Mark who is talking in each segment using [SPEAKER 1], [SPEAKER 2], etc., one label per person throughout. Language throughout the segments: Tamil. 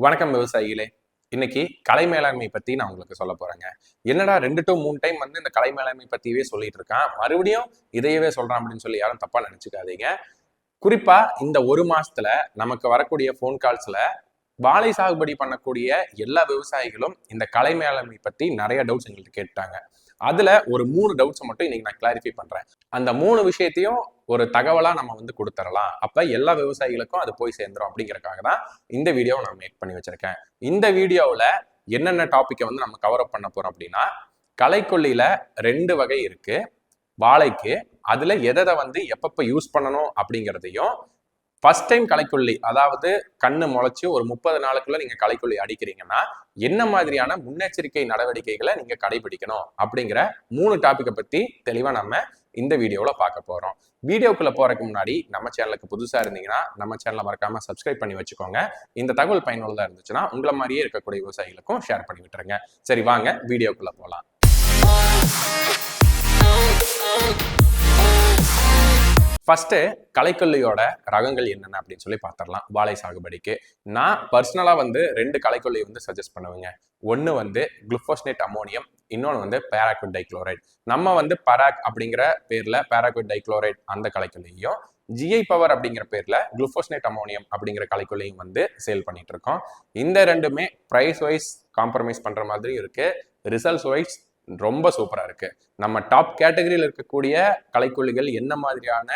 [SPEAKER 1] வணக்கம் விவசாயிகளே. இன்னைக்கு கலை மேலாண்மை பத்தி நான் உங்களுக்கு சொல்ல போறேங்க. என்னடா 2 to 3 டைம் இந்த கலை மேலாண்மை பத்தியே சொல்லிட்டு இருக்கான், மறுபடியும் இதையவே சொல்றான் அப்படின்னு சொல்லி யாரும் தப்பா நினைச்சுக்காதீங்க. குறிப்பா இந்த ஒரு மாசத்துல நமக்கு வரக்கூடிய போன் கால்ஸ்ல வாழை சாகுபடி பண்ணக்கூடிய எல்லா விவசாயிகளும் இந்த கலை மேலாண்மை பத்தி நிறைய டவுட்ஸ் எங்கள்கிட்ட கேட்டாங்க. அதுல ஒரு 3 டவுட்ஸ் மட்டும் இன்னைக்கு நான் கிளாரிஃபை பண்றேன். அந்த 3 விஷயத்தையும் ஒரு தகவலா நம்ம கொடுத்துடலாம். அப்ப எல்லா விவசாயிகளுக்கும் அது போய் சேர்ந்துரும் அப்படிங்கறக்காக தான் இந்த வீடியோவை நான் மேக் பண்ணி வச்சிருக்கேன். இந்த வீடியோவில் என்னென்ன டாபிக்கை நம்ம கவர் அப் பண்ண போறோம் அப்படின்னா, களைக்கொல்லியில 2 வகை இருக்கு வாழைக்கு. அதுல எதை எப்பப்ப யூஸ் பண்ணணும் அப்படிங்கிறதையும், ஃபர்ஸ்ட் டைம் களைக்கொல்லி அதாவது கண்ணு முளைச்சு ஒரு 30 நாளுக்குள்ள நீங்க களைக்கொல்லி அடிக்கிறீங்கன்னா என்ன மாதிரியான முன்னெச்சரிக்கை நடவடிக்கைகளை நீங்க கடைபிடிக்கணும் அப்படிங்கிற 3 டாபிக்கை பத்தி தெளிவா நம்ம இந்த வீடியோல பார்க்க போறோம். வீடியோக்குள்ள போறதுக்கு முன்னாடி நம்ம சேனலுக்கு புதுசா இருந்தீங்கன்னா நம்ம சேனலை மறக்காம சப்ஸ்கிரைப் பண்ணி வச்சுக்கோங்க. இந்த தகவல் பயனுள்ளதா இருந்துச்சுன்னா உங்களை மாதிரியே இருக்கக்கூடிய விவசாயிகளுக்கும் ஷேர் பண்ணி விட்டுருங்க. சரி, வாங்க வீடியோக்குள்ள போலாம். ஃபர்ஸ்ட் களைக்கொல்லியோட ரகங்கள் என்னென்ன அப்படின்னு சொல்லி பார்த்துடலாம். வாழை சாகுபடிக்கு நான் பர்சனலா 2 களைக்கொல்லி சஜஸ்ட் பண்ணுவேங்க. ஒன்று குளுஃபோஸ்னேட் அமோனியம், இன்னொன்று பேராக்விட் டைக்ளோரைட். நம்ம பராக் அப்படிங்கிற பேர்ல பேராக்விட் டைக்ளோரைட் அந்த களைக்கொல்லியும், ஜிஐ பவர் அப்படிங்கிற பேர்ல குளுஃபோஸ்னேட் அமோனியம் அப்படிங்கிற களைக்கொல்லியும் சேல் பண்ணிட்டு இருக்கோம். இந்த ரெண்டுமே பிரைஸ் வைஸ் காம்ப்ரமைஸ் பண்ற மாதிரி இருக்கு, ரிசல்ட்ஸ் வைஸ் ரொம்ப சூப்பரா இருக்கு. நம்ம டாப் கேட்டகரியில் இருக்கக்கூடிய களைக்கொல்லிகள் என்ன மாதிரியான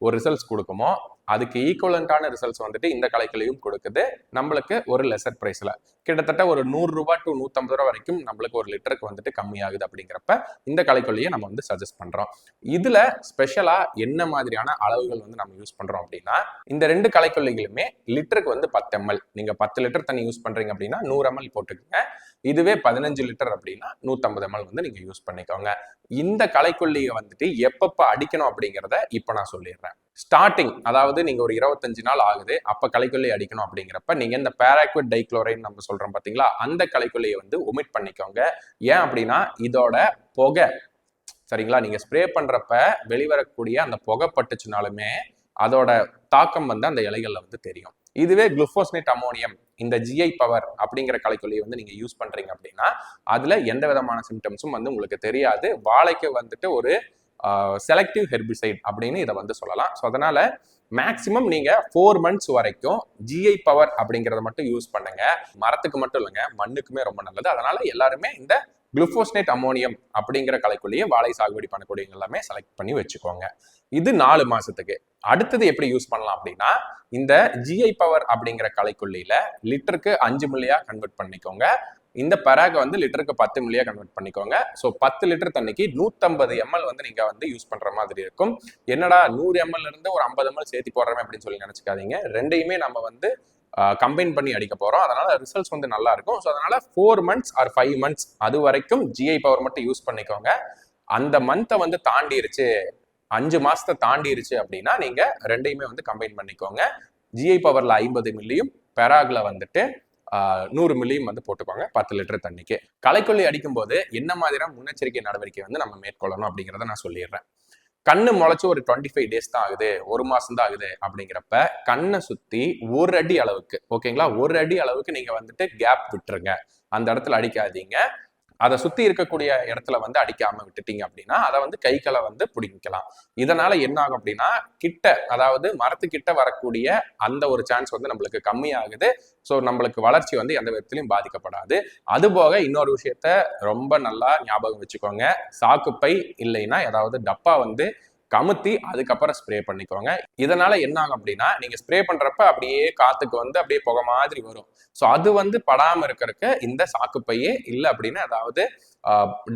[SPEAKER 1] ஒரு ரிசல்ட்ஸ் கொடுக்குமோ அதுக்கு ஈக்குவலண்டான ரிசல்ட்ஸ் இந்த களைக்கொல்லியும் கொடுக்குது. நம்மளுக்கு ஒரு லெசர் பிரைஸ்ல கிட்டத்தட்ட ஒரு 100 ரூபாய் டு 150 ரூபாய் வரைக்கும் நம்மளுக்கு ஒரு லிட்டருக்கு கம்மியாகுது. அப்படிங்கிறப்ப இந்த களைக்கொல்லியை நம்ம சஜஸ்ட் பண்றோம். இதுல ஸ்பெஷலா என்ன மாதிரியான அளவுகள் நம்ம யூஸ் பண்றோம் அப்படின்னா, இந்த 2 களைக்கொல்லிகளுமே லிட்டருக்கு 10 ml. நீங்க 10 லிட்டர் தண்ணி யூஸ் பண்றீங்க அப்படின்னா 100 ml போட்டுக்கோங்க. இதுவே 15 லிட்டர் அப்படின்னா 150 ml நீங்க யூஸ் பண்ணிக்கோங்க. இந்த களைக்கொல்லியை எப்பப்ப அடிக்கணும் அப்படிங்கிறத இப்ப நான் சொல்லிடுறேன். ஸ்டார்டிங் அதாவது நீங்க ஒரு 25 நாள் ஆகுது அப்ப களைக்கொல்லி அடிக்கணும் அப்படிங்கிறப்ப நீங்க இந்த பேராக்விட் டைக்ளோரைட் நம்ம சொல்றோம் பாத்தீங்களா, அந்த களைக்கொல்லியை ஒமிட் பண்ணிக்கோங்க. ஏன் அப்படின்னா இதோட புகை, சரிங்களா, நீங்க ஸ்ப்ரே பண்றப்ப வெளிவரக்கூடிய அந்த புகை பட்டுச்சுனாலுமே அதோட தாக்கம் அந்த இலைகள்ல தெரியும். இதுவே குளுஃபோஸ்னேட் அமோனியம், இந்த ஜிஐ பவர் அப்படிங்கிற களைக்கொல்லியை நீங்க யூஸ் பண்றீங்க அப்படின்னா அதுல எந்த விதமான சிம்டம்ஸும் உங்களுக்கு தெரியாது. வாழைக்கு ஒரு செலக்டிவ் ஹெர்பிசைட் அப்படின்னு இதை சொல்லலாம். ஸோ அதனால மேக்சிமம் நீங்க 4 months வரைக்கும் ஜிஐ பவர் அப்படிங்கிறத மட்டும் யூஸ் பண்ணுங்க. மரத்துக்கு மட்டும் இல்லைங்க, மண்ணுக்குமே ரொம்ப நல்லது. அதனால எல்லாருமே இந்த குளுஃபோஸ்னேட் அமோனியம் அப்படிங்கிற களைக்கொல்லியை வாழை சாகுபடி பண்ணக்கூடியவங்க எல்லாமே செலக்ட் பண்ணி வச்சுக்கோங்க. இது 4 மாசத்துக்கு. அடுத்தது எப்படி யூஸ் பண்ணலாம் அப்படின்னா, இந்த ஜிஐ பவர் அப்படிங்கிற களைக்கொல்லியில லிட்டருக்கு 5 மில்லியா கன்வெர்ட் பண்ணிக்கோங்க. இந்த பராக லிட்டருக்கு 10 மில்லியா கன்வெர்ட் பண்ணிக்கோங்க. ஸோ 10 லிட்டர் தண்ணிக்கு 150 ml நீங்க யூஸ் பண்ற மாதிரி இருக்கும். என்னடா 100 ml இருந்து ஒரு 50 ml சேர்த்து போடுறோம் அப்படின்னு சொல்லி நினைச்சுக்காதீங்க. ரெண்டையுமே நம்ம கம்பைன் பண்ணி அடிக்க போறோம். அதனால ரிசல்ட்ஸ் நல்லா இருக்கும். ஸோ அதனால 4 months ஆர் 5 months அது வரைக்கும் ஜிஐ பவர் மட்டும் யூஸ் பண்ணிக்கோங்க. அந்த மந்த்தை தாண்டிருச்சு, 5 மாசத்தை தாண்டிருச்சு அப்படின்னா நீங்க ரெண்டையுமே கம்பைன் பண்ணிக்கோங்க. ஜிஐ பவர்ல 50 மில்லியும் பெராக்ல 100 மில்லியும் போட்டுக்கோங்க 10 லிட்டர் தண்ணிக்கு. களைக்கொல்லி அடிக்கும் போது என்ன மாதிரியான முன்னெச்சரிக்கை நடவடிக்கை நம்ம மேற்கொள்ளணும் அப்படிங்கிறத நான் சொல்லிடுறேன். கண்ணு முளைச்சு ஒரு 25 days தான் ஆகுது, 1 மாசம் தான் ஆகுது அப்படிங்கிறப்ப கண்ணை சுத்தி 1 அடி அளவுக்கு, ஓகேங்களா, 1 அடி அளவுக்கு நீங்க கேப் விட்டுருங்க. அந்த இடத்துல அடிக்காதீங்க. அதை சுத்தி இருக்கக்கூடிய இடத்துல அடிக்காம விட்டுட்டீங்க அப்படின்னா அதை கைகளை பிடிக்கலாம். இதனால என்ன ஆகும் அப்படின்னா, கிட்ட அதாவது மரத்துக்கிட்ட வரக்கூடிய அந்த ஒரு சான்ஸ் நம்மளுக்கு கம்மியாகுது. ஸோ நம்மளுக்கு வளர்ச்சி எந்த விதத்திலையும் பாதிக்கப்படாது. அது போக இன்னொரு விஷயத்த ரொம்ப நல்லா ஞாபகம் வச்சுக்கோங்க. சாக்குப்பை இல்லைன்னா ஏதாவது டப்பா கமுத்தி அதுக்கப்புறம் ஸ்ப்ரே பண்ணிக்கோங்க. இதனால என்ன ஆகும் அப்படின்னா, நீங்க ஸ்ப்ரே பண்றப்ப அப்படியே காத்துக்கு அப்படியே புகை மாதிரி வரும். ஸோ அது படாம இருக்கிறதுக்கு இந்த சாக்குப்பையே இல்லை அப்படின்னு அதாவது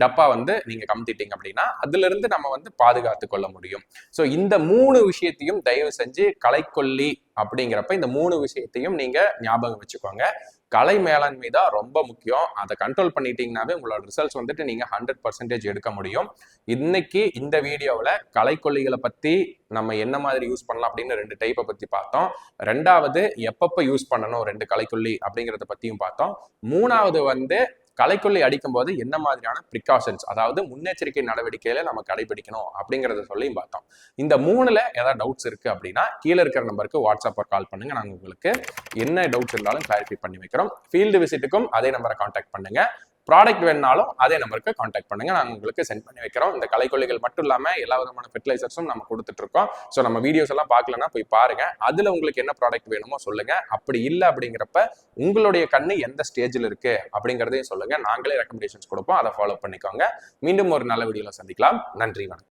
[SPEAKER 1] டப்பா நீங்க கமுத்திட்டீங்க அப்படின்னா அதுல இருந்து நம்ம பாதுகாத்து கொள்ள முடியும். ஸோ இந்த 3 விஷயத்தையும் தயவு செஞ்சு களைக்கொல்லி அப்படிங்கிறப்ப இந்த 3 விஷயத்தையும் நீங்க ஞாபகம் வச்சுக்கோங்க. கலை மேலாண்மை தான் ரொம்ப முக்கியம். அதை கண்ட்ரோல் பண்ணிட்டீங்கன்னாவே உங்களோட ரிசல்ட்ஸ் நீங்க 100% எடுக்க முடியும். இன்னைக்கு இந்த வீடியோவில் களைக்கொல்லிகளை பத்தி நம்ம என்ன மாதிரி யூஸ் பண்ணலாம் அப்படின்னு 2 டைப்பை பத்தி பார்த்தோம். 2வது எப்பப்ப யூஸ் பண்ணணும் 2 களைக்கொல்லி அப்படிங்கிறத பத்தியும் பார்த்தோம். 3வது களைக்கொல்லி அடிக்கும் போது என்ன மாதிரியான ப்ரிகாஷன்ஸ், அதாவது முன்னெச்சரிக்கை நடவடிக்கையில நம்ம கடைபிடிக்கணும் அப்படிங்கறத சொல்லியும் பார்த்தோம். இந்த 3ல ஏதாவது டவுட்ஸ் இருக்கு அப்படின்னா கீழே இருக்கிற நம்பருக்கு வாட்ஸ்அப் கால் பண்ணுங்க. நாங்க உங்களுக்கு என்ன டவுட்ஸ் இருந்தாலும் கிளாரிஃபை பண்ணி வைக்கிறோம். ஃபீல்டு விசிட்டுக்கும் அதே நம்பரை கான்டாக்ட் பண்ணுங்க. ப்ராடக்ட் வேணுனாலும் அதே நம்பருக்கு கான்டாக்ட் பண்ணுங்க. நாங்கள் உங்களுக்கு சென்ட் பண்ணி வைக்கிறோம். இந்த களைக்கொல்லிகள் மட்டும் இல்லாமல் எல்லா விதமான ஃபெர்டிலைசர்ஸும் நம்ம கொடுத்துட்டு இருக்கோம். ஸோ நம்ம வீடியோஸ் எல்லாம் பார்க்கலன்னா போய் பாருங்க. அதுல உங்களுக்கு என்ன ப்ராடக்ட் வேணுமோ சொல்லுங்க. அப்படி இல்லை அப்படிங்கிறப்ப உங்களுடைய கண்ணு எந்த ஸ்டேஜில் இருக்கு அப்படிங்கிறதையும் சொல்லுங்க. நாங்களே ரெக்கமெண்டேஷன்ஸ் கொடுப்போம். அதை ஃபாலோ பண்ணிக்கோங்க. மீண்டும் ஒரு நல்ல வீடியோல சந்திக்கலாம். நன்றி, வணக்கம்.